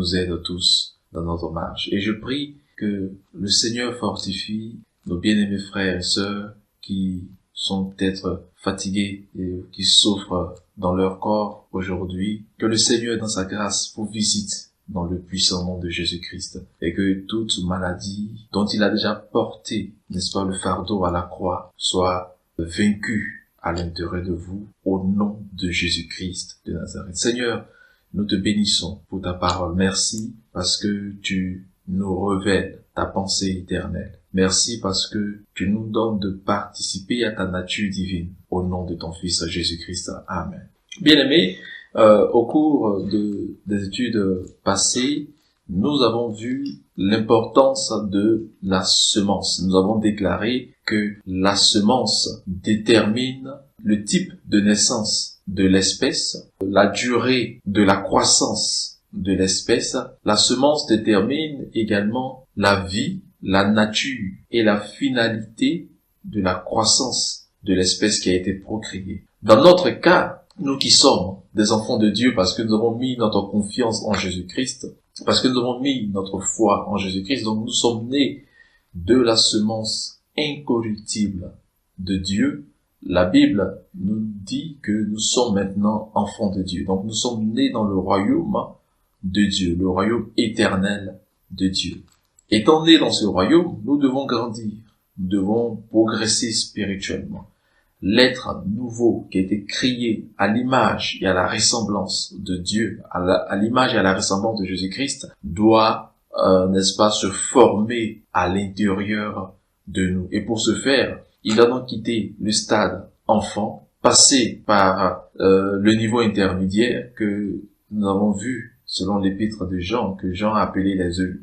nous aide tous dans notre marche. Et je prie que le Seigneur fortifie nos bien-aimés frères et sœurs qui sont peut-être fatigués et qui souffrent dans leur corps aujourd'hui. Que le Seigneur, dans sa grâce, vous visite dans le puissant nom de Jésus-Christ et que toute maladie dont il a déjà porté, n'est-ce pas, le fardeau à la croix, soit vaincue à l'intérieur de vous au nom de Jésus-Christ de Nazareth. Seigneur, nous te bénissons pour ta parole. Merci parce que tu nous révèles ta pensée éternelle. Merci parce que tu nous donnes de participer à ta nature divine. Au nom de ton Fils Jésus-Christ. Amen. Bien-aimés, au cours des études passées, nous avons vu l'importance de la semence. Nous avons déclaré que la semence détermine le type de naissance de l'espèce, la durée de la croissance de l'espèce. La semence détermine également la vie, la nature et la finalité de la croissance de l'espèce qui a été procréée. Dans notre cas, nous qui sommes des enfants de Dieu parce que nous avons mis notre confiance en Jésus-Christ, parce que nous avons mis notre foi en Jésus-Christ, donc nous sommes nés de la semence incorruptible de Dieu. La Bible nous dit que nous sommes maintenant enfants de Dieu. Donc nous sommes nés dans le royaume de Dieu, le royaume éternel de Dieu. Étant nés dans ce royaume, nous devons grandir, nous devons progresser spirituellement. L'être nouveau qui a été créé à l'image et à la ressemblance de Dieu, à l'image et à la ressemblance de Jésus-Christ, doit, n'est-ce pas, se former à l'intérieur de nous. Et pour ce faire, il doit donc quitter le stade enfant, passer par le niveau intermédiaire que nous avons vu selon l'épître de Jean, que Jean a appelé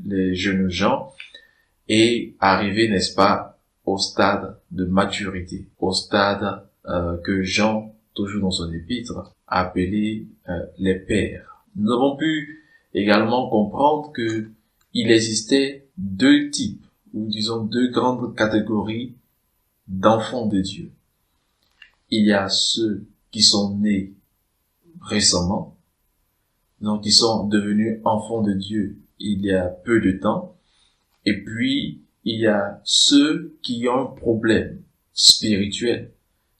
les jeunes gens, et arriver, n'est-ce pas, au stade de maturité, au stade que Jean, toujours dans son épître, a appelé les pères. Nous avons pu également comprendre que il existait deux types, ou disons deux grandes catégories d'enfants de Dieu. Il y a ceux qui sont nés récemment, donc qui sont devenus enfants de Dieu il y a peu de temps, et puis il y a ceux qui ont un problème spirituel,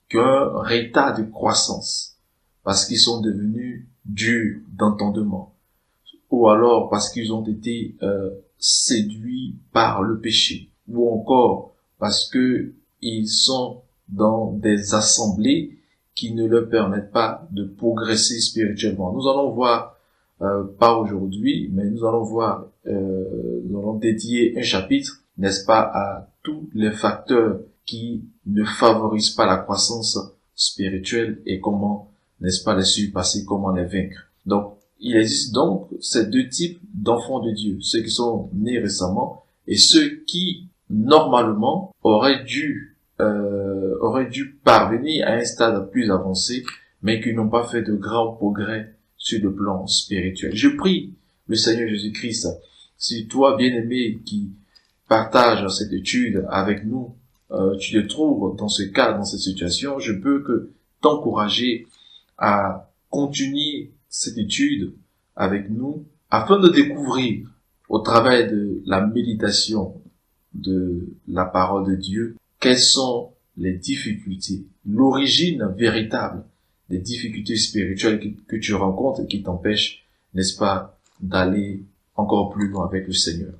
qui ont un retard de croissance, parce qu'ils sont devenus durs d'entendement, ou alors parce qu'ils ont été séduits par le péché, ou encore parce que ils sont dans des assemblées qui ne leur permettent pas de progresser spirituellement. Nous allons voir, pas aujourd'hui, mais nous allons voir, nous allons dédier un chapitre, n'est-ce pas, à tous les facteurs qui ne favorisent pas la croissance spirituelle et comment, n'est-ce pas, les surpasser, comment les vaincre. Donc, il existe donc ces deux types d'enfants de Dieu, ceux qui sont nés récemment et ceux qui, normalement, auraient dû parvenir à un stade plus avancé, mais qui n'ont pas fait de grands progrès sur le plan spirituel. Je prie le Seigneur Jésus-Christ, si toi, bien-aimé, qui partage cette étude avec nous, tu te trouves dans ce cas, dans cette situation, je peux que t'encourager à continuer cette étude avec nous afin de découvrir au travers de la méditation de la parole de Dieu quelles sont les difficultés, l'origine véritable des difficultés spirituelles que tu rencontres et qui t'empêchent, n'est-ce pas, d'aller encore plus loin avec le Seigneur.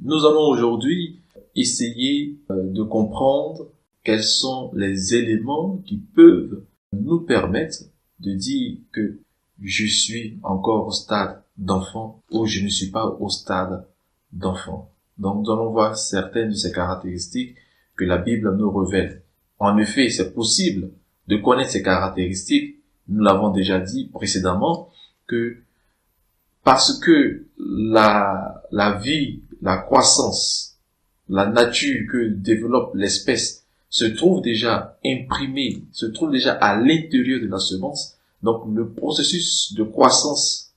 Nous allons aujourd'hui essayer de comprendre quels sont les éléments qui peuvent nous permettre de dire que je suis encore au stade d'enfant ou je ne suis pas au stade d'enfant. Donc nous allons voir certaines de ces caractéristiques que la Bible nous révèle. En effet, c'est possible de connaître ces caractéristiques. Nous l'avons déjà dit précédemment que parce que la vie, la croissance, la nature que développe l'espèce se trouve déjà imprimée, se trouve déjà à l'intérieur de la semence. Donc le processus de croissance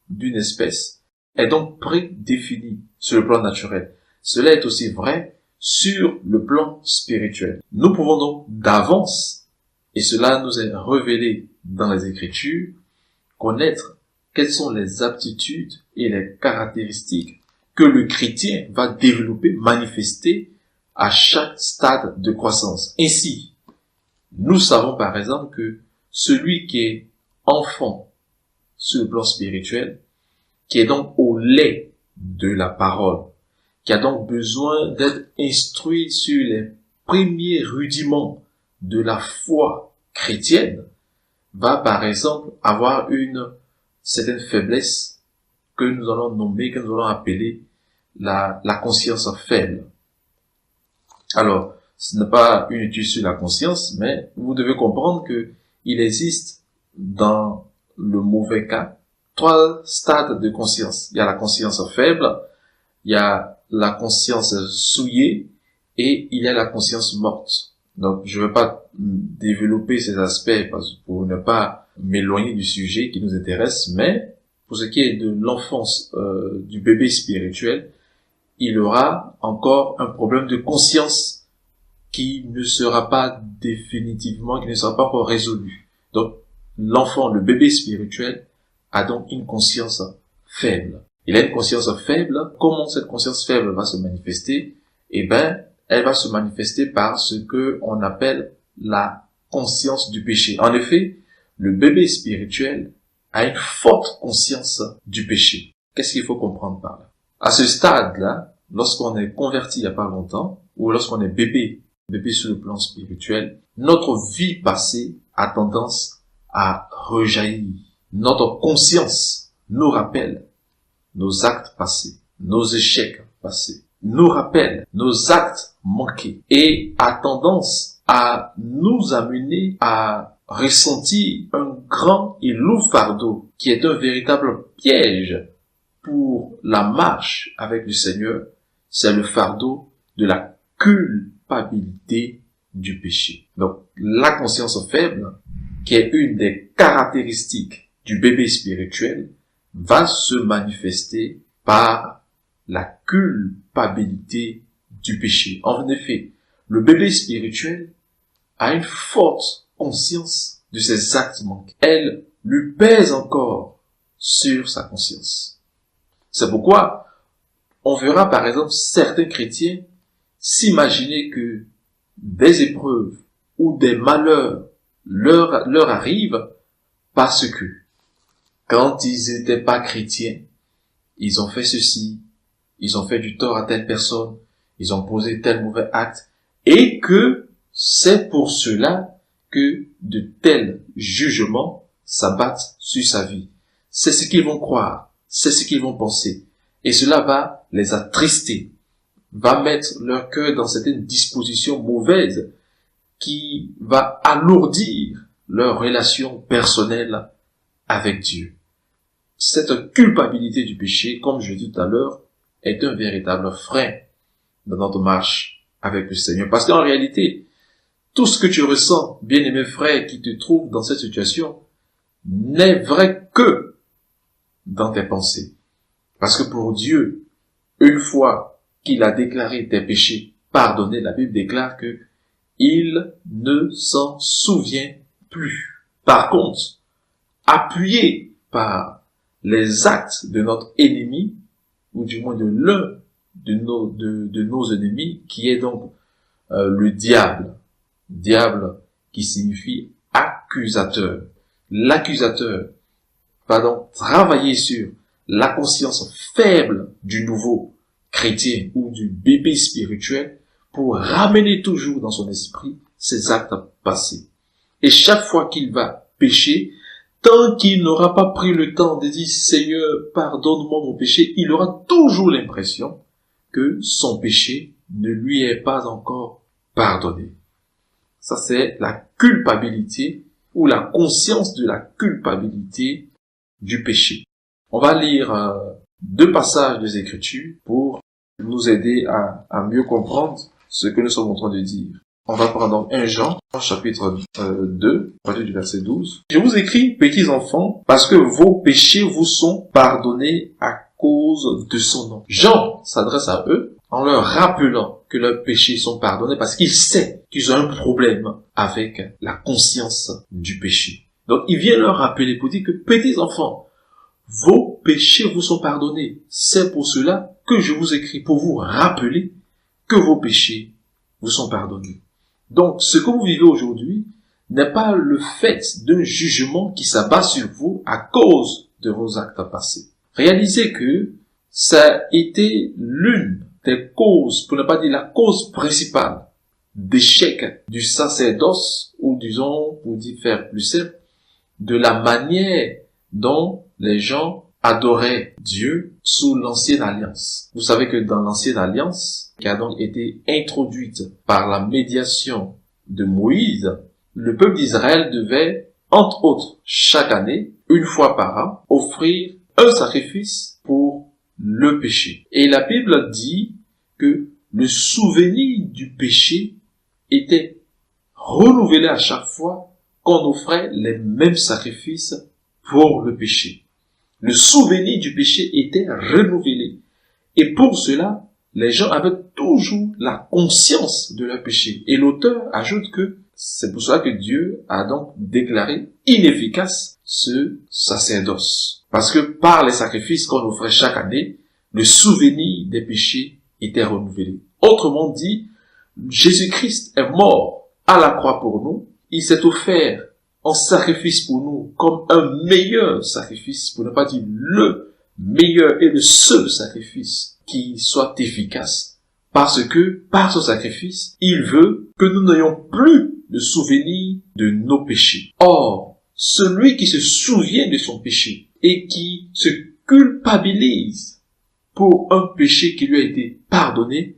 d'une espèce est donc prédéfini sur le plan naturel. Cela est aussi vrai sur le plan spirituel. Nous pouvons donc d'avance, et cela nous est révélé dans les Écritures, connaître quelles sont les aptitudes et les caractéristiques que le chrétien va développer, manifester à chaque stade de croissance. Ainsi, nous savons par exemple que celui qui est enfant sur le plan spirituel, qui est donc au lait de la parole, qui a donc besoin d'être instruit sur les premiers rudiments de la foi chrétienne, va par exemple avoir une certaine faiblesse que nous allons nommer, que nous allons appeler la conscience faible. Alors, ce n'est pas une étude sur la conscience, mais vous devez comprendre que il existe dans le mauvais cas 3 stades de conscience. Il y a la conscience faible, il y a la conscience souillée et il y a la conscience morte. Donc, je ne vais pas développer ces aspects pour ne pas m'éloigner du sujet qui nous intéresse, mais pour ce qui est de l'enfance du bébé spirituel, il aura encore un problème de conscience qui ne sera pas définitivement, qui ne sera pas encore résolu. Donc, l'enfant, le bébé spirituel, a donc une conscience faible. Il a une conscience faible. Comment cette conscience faible va se manifester? Eh ben, elle va se manifester par ce que on appelle la conscience du péché. En effet, le bébé spirituel a une forte conscience du péché. Qu'est-ce qu'il faut comprendre par là? À ce stade-là, lorsqu'on est converti il n'y a pas longtemps, ou lorsqu'on est bébé sur le plan spirituel, notre vie passée a tendance à rejaillir. Notre conscience nous rappelle nos actes passés, nos échecs passés, nous rappelle nos actes manqués et a tendance à nous amener à ressentir un grand et lourd fardeau qui est un véritable piège pour la marche avec le Seigneur. C'est le fardeau de la culpabilité du péché. Donc, la conscience faible, qui est une des caractéristiques du bébé spirituel, va se manifester par la culpabilité du péché. En effet, le bébé spirituel a une forte conscience de ses actes manqués. Elle lui pèse encore sur sa conscience. C'est pourquoi on verra par exemple certains chrétiens s'imaginer que des épreuves ou des malheurs leur arrivent parce que quand ils n'étaient pas chrétiens, ils ont fait ceci, ils ont fait du tort à telle personne, ils ont posé tel mauvais acte, et que c'est pour cela que de tels jugements s'abattent sur sa vie. C'est ce qu'ils vont croire, c'est ce qu'ils vont penser, et cela va les attrister, va mettre leur cœur dans certaines dispositions mauvaises qui va alourdir leur relation personnelle avec Dieu. Cette culpabilité du péché, comme je l'ai dit tout à l'heure, est un véritable frein dans notre marche avec le Seigneur. Parce qu'en réalité, tout ce que tu ressens, bien-aimé frère, qui te trouve dans cette situation, n'est vrai que dans tes pensées. Parce que pour Dieu, une fois qu'il a déclaré tes péchés pardonnés, la Bible déclare que il ne s'en souvient plus. Par contre, appuyé par les actes de notre ennemi, ou du moins de l'un de nos ennemis, qui est donc le diable. Diable qui signifie accusateur. L'accusateur va donc travailler sur la conscience faible du nouveau chrétien ou du bébé spirituel pour ramener toujours dans son esprit ses actes passés. Et chaque fois qu'il va pécher, tant qu'il n'aura pas pris le temps de dire « Seigneur, pardonne-moi mon péché », il aura toujours l'impression que son péché ne lui est pas encore pardonné. Ça, c'est la culpabilité ou la conscience de la culpabilité du péché. On va lire 2 passages des Écritures pour nous aider à mieux comprendre ce que nous sommes en train de dire. On va prendre donc 1 Jean, chapitre 2, à partir du verset 12. « Je vous écris, petits enfants, parce que vos péchés vous sont pardonnés à cause de son nom. » Jean s'adresse à eux en leur rappelant que leurs péchés sont pardonnés parce qu'il sait qu'ils ont un problème avec la conscience du péché. Donc il vient leur rappeler pour dire que petits enfants, vos péchés vous sont pardonnés. C'est pour cela que je vous écris, pour vous rappeler que vos péchés vous sont pardonnés. Donc, ce que vous vivez aujourd'hui n'est pas le fait d'un jugement qui s'abat sur vous à cause de vos actes passés. Réalisez que ça a été l'une des causes, pour ne pas dire la cause principale, d'échec du sacerdoce, ou disons, pour dire faire plus simple, de la manière dont les gens adoraient Dieu sous l'ancienne alliance. Vous savez que dans l'ancienne alliance, qui a donc été introduite par la médiation de Moïse, le peuple d'Israël devait, entre autres, chaque année, une fois par an, offrir un sacrifice pour le péché. Et la Bible dit que le souvenir du péché était renouvelé à chaque fois qu'on offrait les mêmes sacrifices pour le péché. Le souvenir du péché était renouvelé. Et pour cela, les gens avaient toujours la conscience de leur péché. Et l'auteur ajoute que c'est pour cela que Dieu a donc déclaré inefficace ce sacerdoce. Parce que par les sacrifices qu'on offrait chaque année, le souvenir des péchés était renouvelé. Autrement dit, Jésus-Christ est mort à la croix pour nous. Il s'est offert en sacrifice pour nous comme un meilleur sacrifice, pour ne pas dire le meilleur et le seul sacrifice qui soit efficace, parce que par ce sacrifice, il veut que nous n'ayons plus de souvenir de nos péchés. Or, celui qui se souvient de son péché et qui se culpabilise pour un péché qui lui a été pardonné,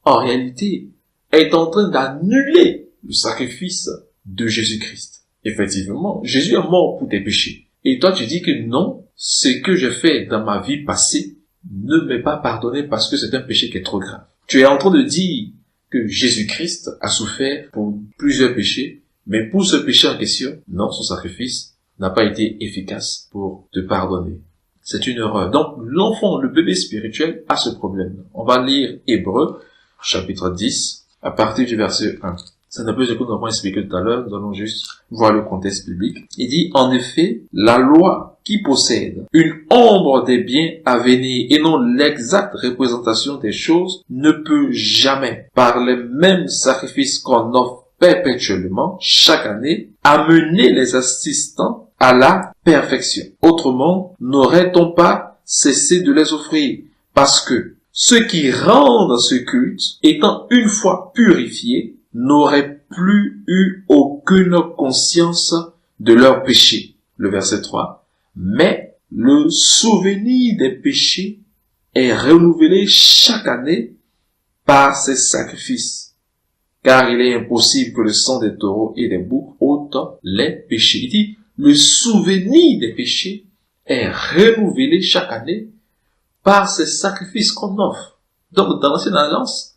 en réalité, est en train d'annuler le sacrifice de Jésus-Christ. Effectivement, Jésus est mort pour tes péchés. Et toi, tu dis que non, ce que j'ai fait dans ma vie passée ne m'est pas pardonné parce que c'est un péché qui est trop grave. Tu es en train de dire que Jésus-Christ a souffert pour plusieurs péchés, mais pour ce péché en question, non, son sacrifice n'a pas été efficace pour te pardonner. C'est une erreur. Donc, l'enfant, le bébé spirituel, a ce problème. On va lire Hébreux, chapitre 10, à partir du verset 1. C'est un peu ce que nous avons expliqué tout à l'heure, nous allons juste voir le contexte biblique. Il dit, en effet, la loi qui possède une ombre des biens à venir et non l'exacte représentation des choses ne peut jamais, par les mêmes sacrifices qu'on offre perpétuellement, chaque année, amener les assistants à la perfection. Autrement, n'aurait-on pas cessé de les offrir? Parce que ceux qui rendent ce culte, étant une fois purifiés, n'auraient plus eu aucune conscience de leurs péchés. Le verset 3. Mais le souvenir des péchés est renouvelé chaque année par ces sacrifices. Car il est impossible que le sang des taureaux et des boucs ôte les péchés. Il dit, le souvenir des péchés est renouvelé chaque année par ces sacrifices qu'on offre. Donc, dans l'ancienne alliance,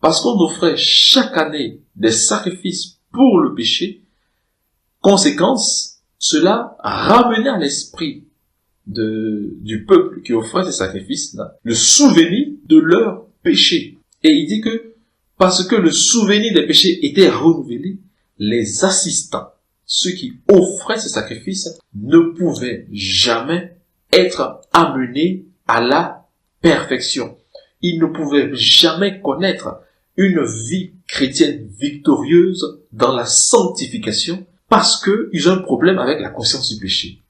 parce qu'on offrait chaque année des sacrifices pour le péché, conséquence, cela ramenait à l'esprit du peuple qui offrait ces sacrifices-là le souvenir de leur péché. Et il dit que parce que le souvenir des péchés était renouvelé, les assistants, ceux qui offraient ces sacrifices, ne pouvaient jamais être amenés à la perfection. Ils ne pouvaient jamais connaître une vie chrétienne victorieuse dans la sanctification parce qu'ils ont un problème avec la conscience du péché.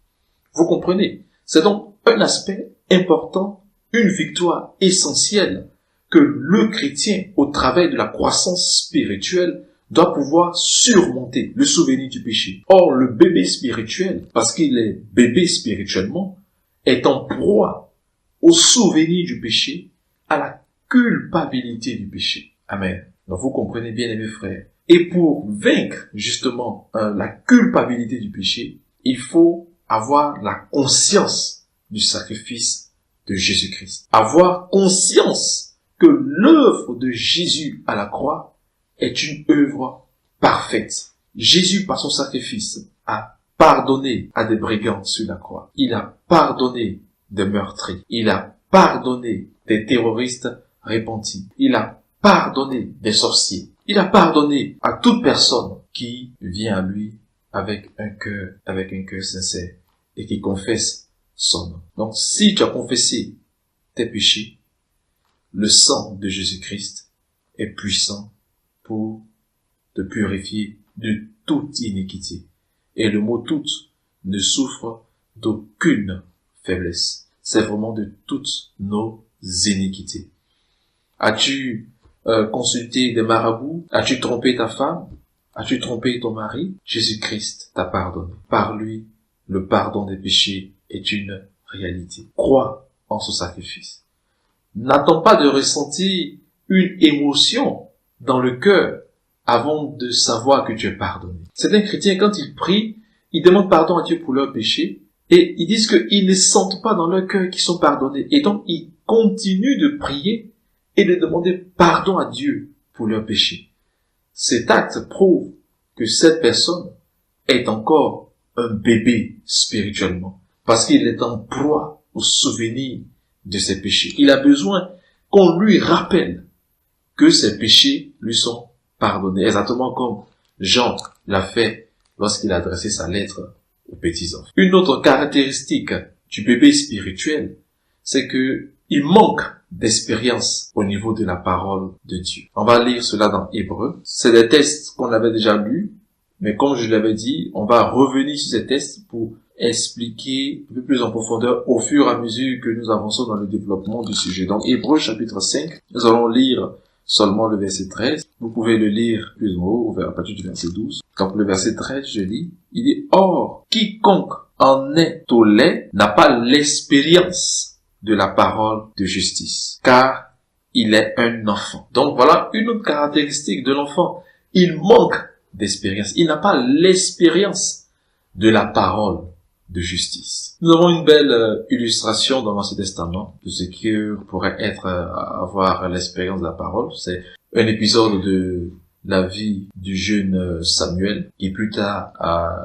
Vous comprenez? C'est donc un aspect important, une victoire essentielle que le chrétien, au travers de la croissance spirituelle, doit pouvoir surmonter le souvenir du péché. Or, le bébé spirituel, parce qu'il est bébé spirituellement, est en proie au souvenir du péché, à la culpabilité du péché. Amen. Donc vous comprenez bien, mes frères. Et pour vaincre justement la culpabilité du péché, il faut avoir la conscience du sacrifice de Jésus-Christ. Avoir conscience que l'œuvre de Jésus à la croix est une œuvre parfaite. Jésus, par son sacrifice, a pardonné à des brigands sur la croix. Il a pardonné des meurtriers. Il a pardonné des terroristes repentis. Il a pardonné des sorciers. Il a pardonné à toute personne qui vient à lui avec un cœur sincère et qui confesse son nom. Donc, si tu as confessé tes péchés, le sang de Jésus-Christ est puissant pour te purifier de toute iniquité. Et le mot toute ne souffre d'aucune faiblesse. C'est vraiment de toutes nos iniquités. As-tu consulté des marabouts? As-tu trompé ta femme? As-tu trompé ton mari? Jésus-Christ t'a pardonné. Par lui, le pardon des péchés est une réalité. Crois en ce sacrifice. N'attends pas de ressentir une émotion dans le cœur avant de savoir que tu es pardonné. Certains chrétiens, quand ils prient, ils demandent pardon à Dieu pour leurs péchés et ils disent qu'ils ne sentent pas dans leur cœur qu'ils sont pardonnés. Et donc, ils continuent de prier et de demander pardon à Dieu pour leurs péchés. Cet acte prouve que cette personne est encore un bébé spirituellement parce qu'il est en proie au souvenir de ses péchés. Il a besoin qu'on lui rappelle que ses péchés lui sont pardonnés, exactement comme Jean l'a fait lorsqu'il a adressé sa lettre aux petits-enfants. Une autre caractéristique du bébé spirituel, c'est que il manque d'expérience au niveau de la parole de Dieu. On va lire cela dans Hébreux. C'est des textes qu'on avait déjà lus, mais comme je l'avais dit, on va revenir sur ces textes pour expliquer un peu plus en profondeur au fur et à mesure que nous avançons dans le développement du sujet. Donc, Hébreux chapitre 5, nous allons lire seulement le verset 13. Vous pouvez le lire plus en haut, à partir du verset 12. Donc, le verset 13, je lis, il dit, « Or, quiconque en est au lait n'a pas l'expérience de la parole de justice, car il est un enfant. » Donc, voilà une autre caractéristique de l'enfant. Il manque d'expérience. Il n'a pas l'expérience de la parole de justice. Nous avons une belle illustration dans l'Ancien Testament de ce que pourrait être avoir l'expérience de la parole. C'est un épisode de la vie du jeune Samuel, qui plus tard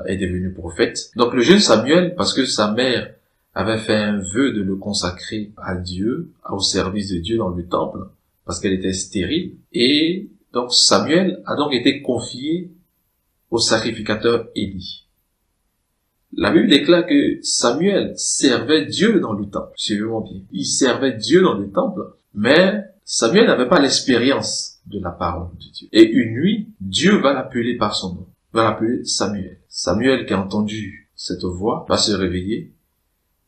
est devenu prophète. Donc le jeune Samuel, parce que sa mère avait fait un vœu de le consacrer à Dieu, au service de Dieu dans le temple, parce qu'elle était stérile. Et donc Samuel a donc été confié au sacrificateur Élie. La Bible déclare que Samuel servait Dieu dans le temple. Suivez-moi bien. Il servait Dieu dans le temple, mais Samuel n'avait pas l'expérience de la parole de Dieu. Et une nuit, Dieu va l'appeler par son nom. Va l'appeler Samuel. Samuel, qui a entendu cette voix, va se réveiller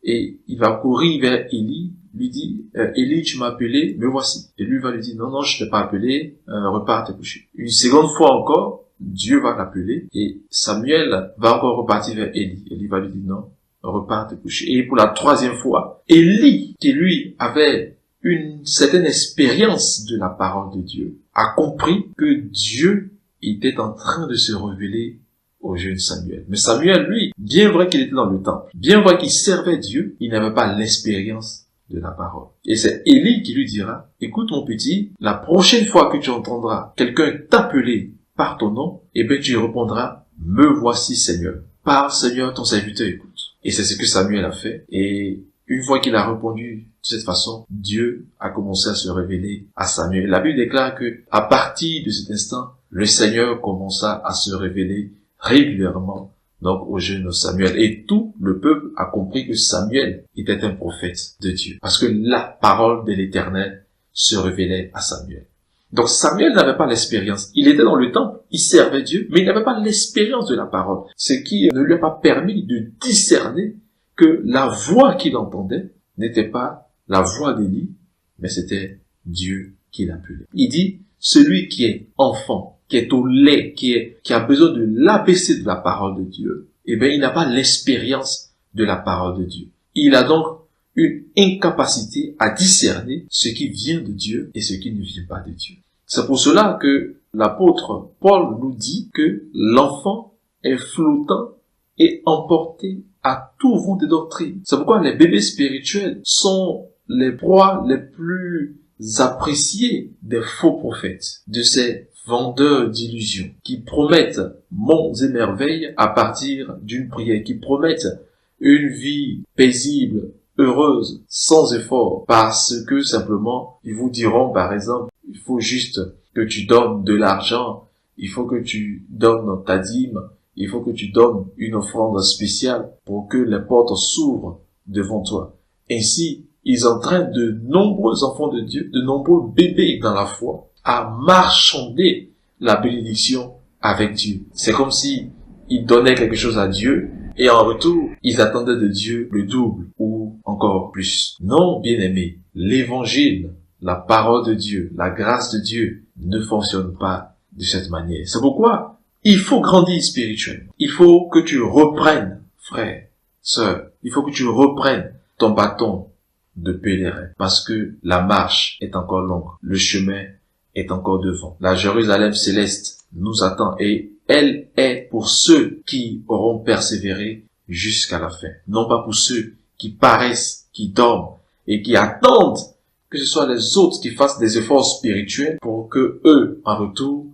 et il va courir vers Élie, lui dit, Élie, tu m'as appelé, me voici. Et lui va lui dire, non, non, je t'ai pas appelé, repars te coucher. Une seconde fois encore, Dieu va l'appeler et Samuel va encore repartir vers Élie. Élie va lui dire non, repars te coucher. Et pour la troisième fois, Élie, qui lui avait une certaine expérience de la parole de Dieu, a compris que Dieu était en train de se révéler au jeune Samuel. Mais Samuel, lui, bien vrai qu'il était dans le temple, bien vrai qu'il servait Dieu, il n'avait pas l'expérience de la parole. Et c'est Élie qui lui dira, écoute mon petit, la prochaine fois que tu entendras quelqu'un t'appeler par ton nom, et bien tu répondras, me voici Seigneur. Parle Seigneur, ton serviteur écoute. Et c'est ce que Samuel a fait. Et une fois qu'il a répondu de cette façon, Dieu a commencé à se révéler à Samuel. La Bible déclare que, à partir de cet instant, le Seigneur commença à se révéler régulièrement, donc au jeune Samuel. Et tout le peuple a compris que Samuel était un prophète de Dieu. Parce que la parole de l'Éternel se révélait à Samuel. Donc Samuel n'avait pas l'expérience. Il était dans le temple, il servait Dieu, mais il n'avait pas l'expérience de la parole. Ce qui ne lui a pas permis de discerner que la voix qu'il entendait n'était pas la voix d'Élie, mais c'était Dieu qui l'appelait. Il dit, celui qui est enfant, qui est au lait, qui a besoin de l'ABC de la parole de Dieu, eh bien, il n'a pas l'expérience de la parole de Dieu. Il a donc une incapacité à discerner ce qui vient de Dieu et ce qui ne vient pas de Dieu. C'est pour cela que l'apôtre Paul nous dit que l'enfant est flottant et emporté à tout vent de doctrine. C'est pourquoi les bébés spirituels sont les proies les plus appréciées des faux prophètes, de ces vendeurs d'illusions qui promettent monts et merveilles à partir d'une prière, qui promettent une vie paisible, heureuse, sans effort, parce que simplement, ils vous diront, par exemple, il faut juste que tu donnes de l'argent, il faut que tu donnes ta dîme, il faut que tu donnes une offrande spéciale pour que les portes s'ouvrent devant toi. Ainsi, ils entraînent de nombreux enfants de Dieu, de nombreux bébés dans la foi, à marchander la bénédiction avec Dieu. C'est comme si ils donnaient quelque chose à Dieu et en retour, ils attendaient de Dieu le double ou encore plus. Non, bien-aimés, l'évangile, la parole de Dieu, la grâce de Dieu ne fonctionne pas de cette manière. C'est pourquoi il faut grandir spirituellement. Il faut que tu reprennes, frère, sœur, il faut que tu reprennes ton bâton de pèlerin parce que la marche est encore longue, le chemin est encore devant. La Jérusalem céleste nous attend et elle est pour ceux qui auront persévéré jusqu'à la fin. Non pas pour ceux qui paraissent, qui dorment et qui attendent que ce soit les autres qui fassent des efforts spirituels pour que eux, en retour,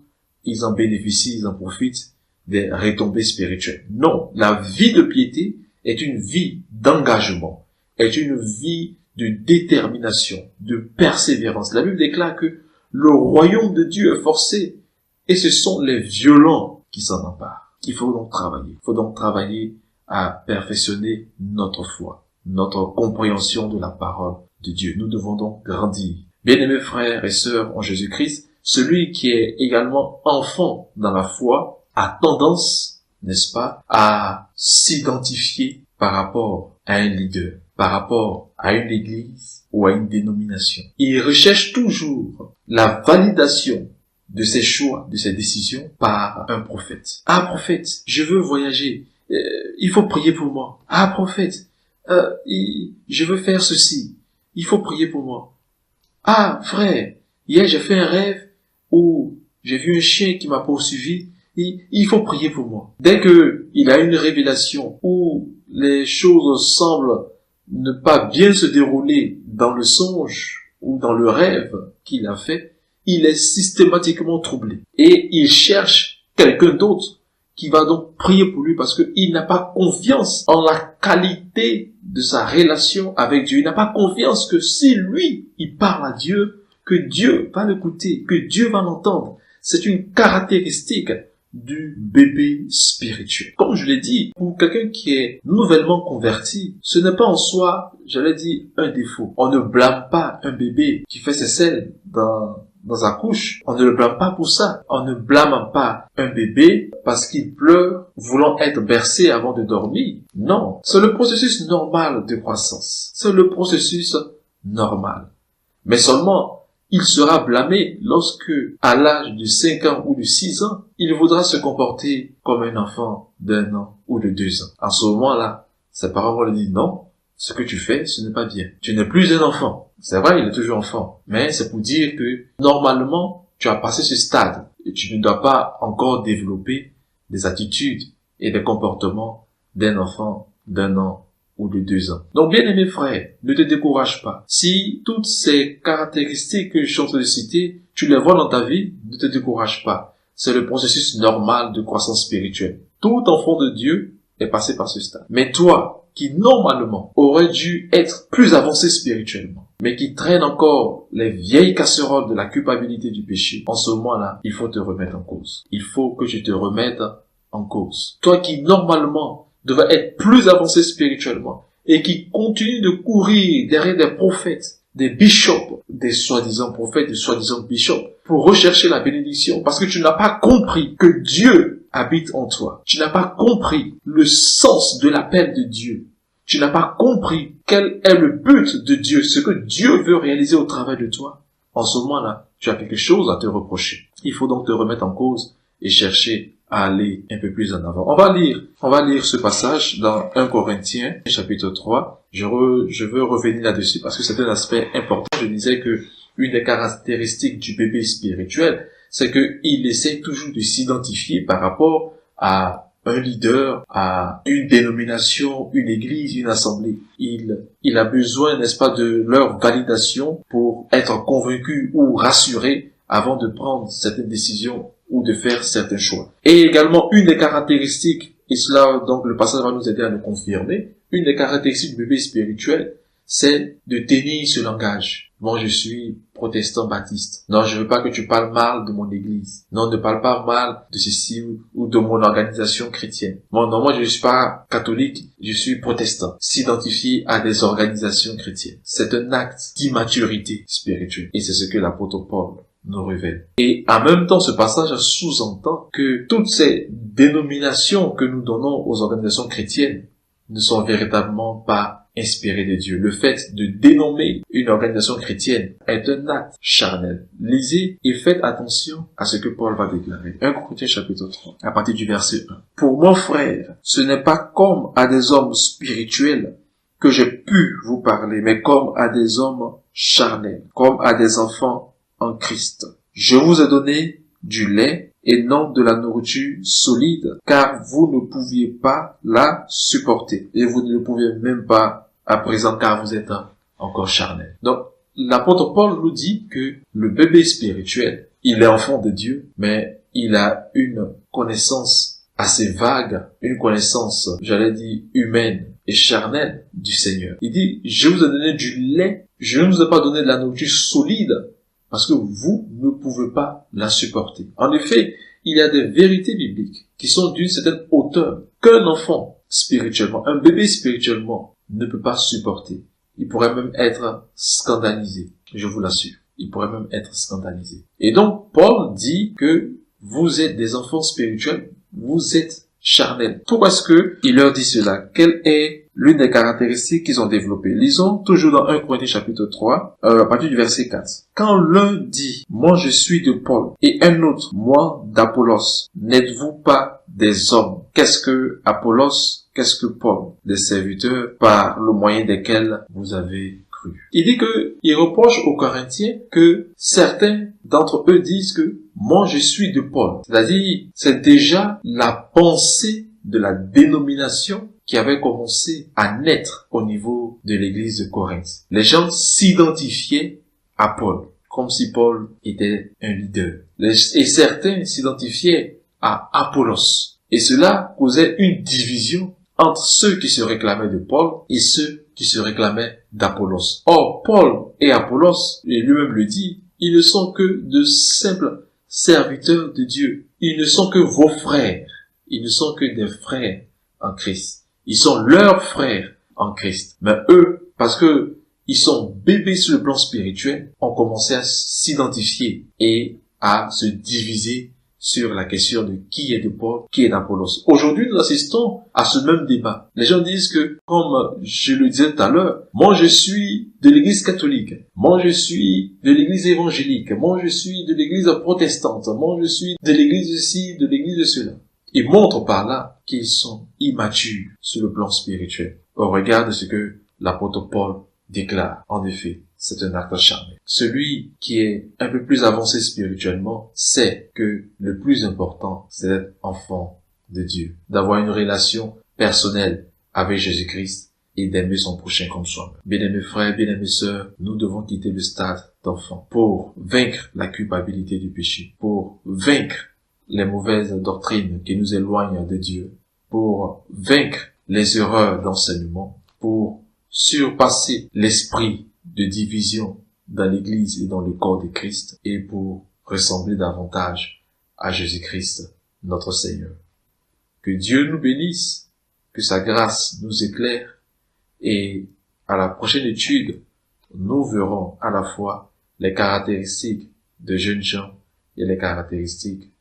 ils en bénéficient, ils en profitent des retombées spirituelles. Non, la vie de piété est une vie d'engagement, est une vie de détermination, de persévérance. La Bible déclare que le royaume de Dieu est forcé et ce sont les violents qui s'en emparent. Il faut donc travailler. Il faut donc travailler à perfectionner notre foi, notre compréhension de la parole de Dieu. Nous devons donc grandir. Bien-aimés frères et sœurs en Jésus-Christ, celui qui est également enfant dans la foi a tendance, n'est-ce pas, à s'identifier par rapport à un leader, par rapport à une église ou à une dénomination. Il recherche toujours la validation de ses choix, de ses décisions par un prophète. Ah, prophète, je veux voyager. Il faut prier pour moi. Ah, prophète, je veux faire ceci. Il faut prier pour moi. Ah, frère, hier j'ai fait un rêve où j'ai vu un chien qui m'a poursuivi. Il faut prier pour moi. Dès que il a une révélation où les choses semblent ne pas bien se dérouler dans le songe ou dans le rêve qu'il a fait, il est systématiquement troublé. Et il cherche quelqu'un d'autre qui va donc prier pour lui parce qu'il n'a pas confiance en la qualité de sa relation avec Dieu. Il n'a pas confiance que si lui, il parle à Dieu, que Dieu va l'écouter, que Dieu va l'entendre. C'est une caractéristique du bébé spirituel. Comme je l'ai dit, pour quelqu'un qui est nouvellement converti, ce n'est pas en soi, j'allais dire, un défaut. On ne blâme pas un bébé qui fait ses selles dans sa couche. On ne le blâme pas pour ça. On ne blâme pas un bébé parce qu'il pleure voulant être bercé avant de dormir. Non. C'est le processus normal de croissance. C'est le processus normal. Mais seulement, il sera blâmé lorsque, à l'âge de 5 ans ou de 6 ans, il voudra se comporter comme un enfant d'1 an ou de 2 ans. À ce moment-là, ses parents vont lui dire non, ce que tu fais, ce n'est pas bien. Tu n'es plus un enfant. C'est vrai, il est toujours enfant. Mais c'est pour dire que, normalement, tu as passé ce stade et tu ne dois pas encore développer des attitudes et des comportements d'un enfant d'1 an ou de 2 ans. Donc, bien aimé frère, ne te décourage pas. Si toutes ces caractéristiques que je suis en train de citer, tu les vois dans ta vie, ne te décourage pas. C'est le processus normal de croissance spirituelle. Tout enfant de Dieu est passé par ce stade. Mais toi, qui normalement aurait dû être plus avancé spirituellement, mais qui traîne encore les vieilles casseroles de la culpabilité du péché, en ce moment-là, il faut te remettre en cause. Il faut que tu te remettes en cause. Toi qui normalement devait être plus avancé spirituellement et qui continue de courir derrière des prophètes, des bishops, des soi-disant prophètes, des soi-disant bishops, pour rechercher la bénédiction parce que tu n'as pas compris que Dieu habite en toi. Tu n'as pas compris le sens de l'appel de Dieu. Tu n'as pas compris quel est le but de Dieu, ce que Dieu veut réaliser au travers de toi. En ce moment-là, tu as quelque chose à te reprocher. Il faut donc te remettre en cause et chercher à aller un peu plus en avant. On va lire ce passage dans 1 Corinthiens, chapitre 3. Je veux revenir là-dessus parce que c'est un aspect important. Je disais que une des caractéristiques du bébé spirituel, c'est qu'il essaie toujours de s'identifier par rapport à un leader, à une dénomination, une église, une assemblée. Il a besoin, n'est-ce pas, de leur validation pour être convaincu ou rassuré avant de prendre certaines décisions ou de faire certains choix. Et également, une des caractéristiques, et cela, donc, le passage va nous aider à le confirmer, une des caractéristiques du bébé spirituel, c'est de tenir ce langage. Moi, je suis protestant baptiste. Non, je veux pas que tu parles mal de mon église. Non, ne parle pas mal de ceci ou de mon organisation chrétienne. Non, moi, je ne suis pas catholique, je suis protestant. S'identifier à des organisations chrétiennes. C'est un acte d'immaturité spirituelle. Et c'est ce que l'apôtre Paul nous révèle. Et en même temps, ce passage sous-entend que toutes ces dénominations que nous donnons aux organisations chrétiennes ne sont véritablement pas inspirées de Dieu. Le fait de dénommer une organisation chrétienne est un acte charnel. Lisez et faites attention à ce que Paul va déclarer. 1 Corinthiens chapitre 3, à partir du verset 1. Pour mon frère, ce n'est pas comme à des hommes spirituels que j'ai pu vous parler, mais comme à des hommes charnels, comme à des enfants en Christ. Je vous ai donné du lait et non de la nourriture solide, car vous ne pouviez pas la supporter. Et vous ne le pouvez même pas à présent, car vous êtes encore charnel. Donc, l'apôtre Paul nous dit que le bébé spirituel, il est enfant de Dieu, mais il a une connaissance assez vague, une connaissance, j'allais dire, humaine et charnelle du Seigneur. Il dit, je vous ai donné du lait, je ne vous ai pas donné de la nourriture solide, parce que vous ne pouvez pas la supporter. En effet, il y a des vérités bibliques qui sont d'une certaine hauteur qu'un enfant spirituellement, un bébé spirituellement, ne peut pas supporter. Il pourrait même être scandalisé, je vous l'assure. Il pourrait même être scandalisé. Et donc, Paul dit que vous êtes des enfants spirituels, vous êtes charnels. Pourquoi est-ce que il leur dit cela? Quelle est l'une des caractéristiques qu'ils ont développées? Lisons toujours dans 1 Corinthiens chapitre 3, à partir du verset 4. Quand l'un dit, moi je suis de Paul, et un autre, moi d'Apollos, n'êtes-vous pas des hommes? Qu'est-ce que Apollos? Qu'est-ce que Paul? Des serviteurs par le moyen desquels vous avez cru. Il dit il reproche aux Corinthiens que certains d'entre eux disent que moi je suis de Paul. C'est-à-dire, c'est déjà la pensée de la dénomination qui avait commencé à naître au niveau de l'église de Corinthe. Les gens s'identifiaient à Paul, comme si Paul était un leader. Et certains s'identifiaient à Apollos. Et cela causait une division entre ceux qui se réclamaient de Paul et ceux qui se réclamaient d'Apollos. Or, Paul et Apollos, et lui-même le dit, ils ne sont que de simples serviteurs de Dieu. Ils ne sont que vos frères. Ils ne sont que des frères en Christ. Ils sont leurs frères en Christ. Mais eux, parce que ils sont bébés sur le plan spirituel, ont commencé à s'identifier et à se diviser sur la question de qui est de Paul, qui est d'Apollos. Aujourd'hui, nous assistons à ce même débat. Les gens disent que, comme je le disais tout à l'heure, moi je suis de l'église catholique, moi je suis de l'église évangélique, moi je suis de l'église protestante, moi je suis de l'église de ci, de l'église de cela. Ils montrent par là qu'ils sont immatures sur le plan spirituel. Au regard de ce que l'apôtre Paul déclare, en effet, c'est un acte charnel. Celui qui est un peu plus avancé spirituellement sait que le plus important, c'est d'être enfant de Dieu, d'avoir une relation personnelle avec Jésus-Christ et d'aimer son prochain comme soi-même. Bien-aimés frères, bien-aimés sœurs, nous devons quitter le stade d'enfant pour vaincre la culpabilité du péché, pour vaincre les mauvaises doctrines qui nous éloignent de Dieu, pour vaincre les erreurs d'enseignement, pour surpasser l'esprit de division dans l'Église et dans le corps de Christ, et pour ressembler davantage à Jésus-Christ, notre Seigneur. Que Dieu nous bénisse, que sa grâce nous éclaire, et à la prochaine étude, nous verrons à la fois les caractéristiques de jeunes gens et les caractéristiques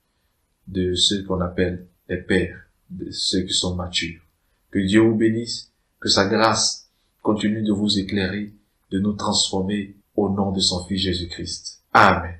de ceux qu'on appelle les pères, de ceux qui sont matures. Que Dieu vous bénisse, que sa grâce continue de vous éclairer, de nous transformer au nom de son Fils Jésus-Christ. Amen.